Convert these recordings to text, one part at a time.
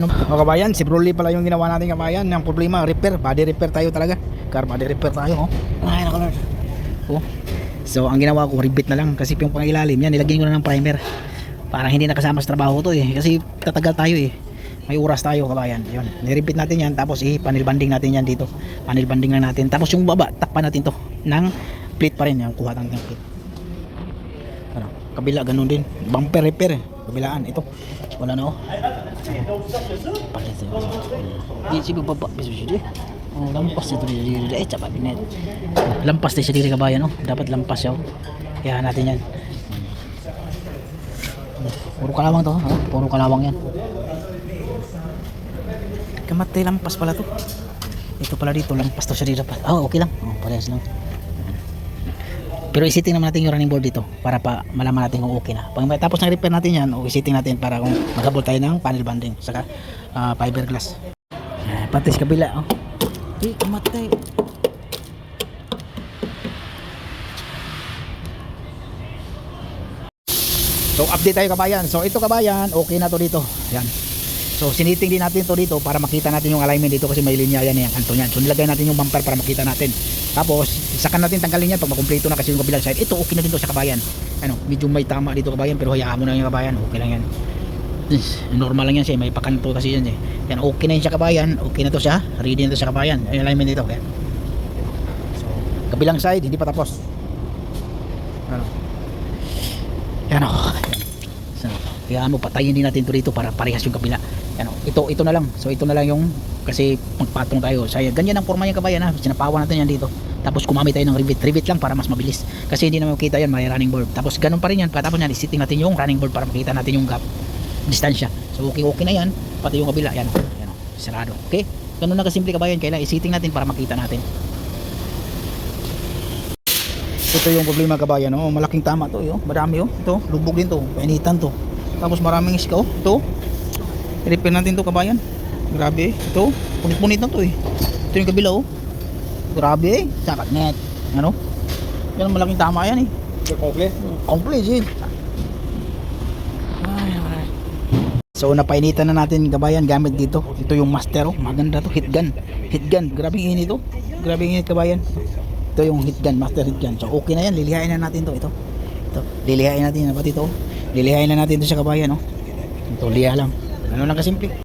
O kabayan, si Broly pala yung ginawa natin kabayan. Yung problema, repair, body repair tayo talaga. Car body repair tayo, oh. Ay, nakalord. Oh. So, ang ginawa ko, ribit na lang. Kasi yung pangilalim yan, nilagyan ko na ng primer. Parang hindi nakasama sa trabaho to eh. Kasi tatagal tayo eh. May oras tayo kabayan. Yun, niribit natin yan. Tapos panel banding natin yan dito. Panel banding na natin. Tapos yung baba, takpan natin to ng plate pa rin. Yung kuha natin ng plate. Ano, kabila, ganun din. Bumper repair eh. Kabilaan, ito. Wala na oh. Palit sa'yo. Di siya baba. Oh, lampas na ito dito. Eh, tsaka binet. Lampas na siya dito kabayan oh. Dapat lampas siya oh. Kaya natin yan. Puro kalawang to. Oh. Puro kalawang yan. Kamatay lampas pala to. Ito pala dito. Lampas to siya dito. Oh, okay lang. Oh, parehas lang. Pero isiting naman natin yung running board dito para pa malaman natin kung okay na. Pag tapos na repair natin yan, o isiting natin para kung maghabol tayo ng panel banding saka fiberglass. Pati sa kabila, oh. Di, kamatay. So update tayo kabayan. So ito kabayan, okay na to dito. Yan. So siniting din natin to dito para makita natin yung alignment dito kasi may linya yan yung kanto niyan. So nilagay natin yung bumper para makita natin. Tapos saka natin tanggalin yan pag makumpleto na kasi yung kabilang side. Ito okay na din to sa kabayan. Ano, medyo may tama dito kabayan pero hayaan mo na yung kabayan. Okay lang yan. Normal lang yan siya, may pakanto kasi yan eh. Yan okay na yun sa kabayan. Okay na to siya. Ready na to sa kabayan. Yung alignment dito. Yan. So kabilang side hindi pa tapos. Ano. Yan o. So, kaya mo patayin din natin to dito para parehas yung kabila. Ano, ito na lang. So ito na lang yung kasi magpatong tayo. So ganyan ang forma niya kabayan ha. Sinapawan natin yan dito. Tapos kumamit tayo ng rivet lang para mas mabilis. Kasi hindi naman makita yan, may running board. Tapos ganun pa rin yan. Tapos yan, isiting natin yung running board para makita natin yung gap, distansya. So okay na yan. Pati yung kabila, yan o, sarado. Okay? Ganun na kasimple kabayan. Kailangan isiting natin para makita natin. Ito yung problema kabayan. Oh, malaking tama to. Oh. Madami oh. Ito, lubog din to. Painitan to. Tapos maraming iska oh. Ito. I-repair natin to kabayan. Grabe. Ito. Punit-punit na to eh. Ito yung kabila oh. Grabe eh. Sakat net. Ano? Yan malaking tama yan eh. Complete? Complete eh. So napainitan na natin kabayan gamit dito. Ito yung master oh. Maganda to. Heat gun. Heat gun. Grabe init to. Grabe init kabayan. Ito yung heat gun. Master heat gun. So okay na yan. Lilihain na natin to. Ito. Lilihain natin. Pati ito. Lilihain na natin ito sa kabayan oh. Ito liha lang. Ano lang kasimple.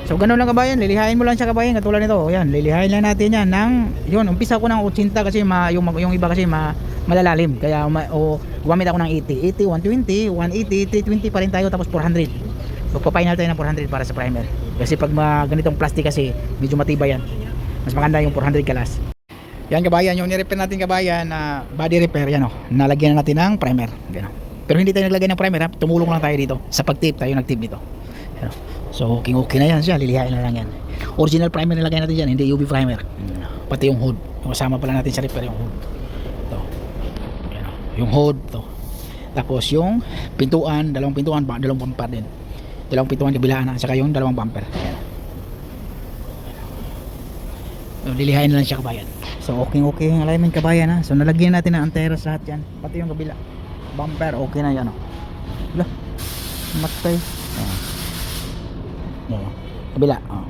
So ganun lang kabayan, lilihain mo lang siya kabayan katulad nito. Ayan, lilihain lang natin yan ng yun, umpisa ko ng 80 kasi yung iba kasi malalalim. Kaya gumamit ako ng 80, 120, 180, 320 pa rin tayo tapos 400. So pa-final tayo ng 400 para sa primer. Kasi pag ganitong plastic kasi medyo matibay yan. Mas maganda yung 400 kalas. Yan kabayan, yung ni-repair natin kabayan na body repair yan oh. Nalagyan na natin ng primer. Ganun. Pero hindi tayo naglagay ng primer ha. Tumulong lang tayo dito. Sa pag-tape tayo nag-tape dito. Yan, oh. So okay na yan siya, lilihain na lang yan. Original primer nilagay natin dyan, hindi UV primer. Pati yung hood, yung kasama pala natin sa repair yung hood. Ito. Yan, yung hood to. Tapos yung pintuan, dalawang bumper din. Dalawang pintuan kabilaan at saka yung dalawang bumper. Yan. So, lilihain na lang siya kabayan. So okay yung alignment kabayan ha. So nalagyan natin ng anti-rust lahat yan. Pati yung kabila. Bumper okay na yan oh. Wala. Matay. Kabila oh.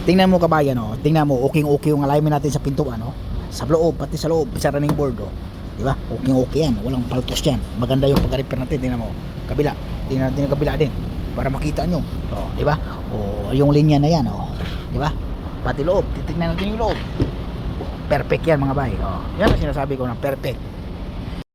Tingnan mo kabayan oh. Tingnan mo okay yung alignment natin sa pintuan oh. Sa loob, pati sa loob, sa running board oh. Diba? Okay yan, walang paltos yan. Maganda yung pag-repair natin. Tingnan mo, kabila. Tingnan natin yung kabila din para makita nyo oh, diba? Oh, yung linya na yan oh. Diba? Pati loob, titignan natin yung loob. Perfect yan mga bay oh. Yan ang sinasabi ko na perfect.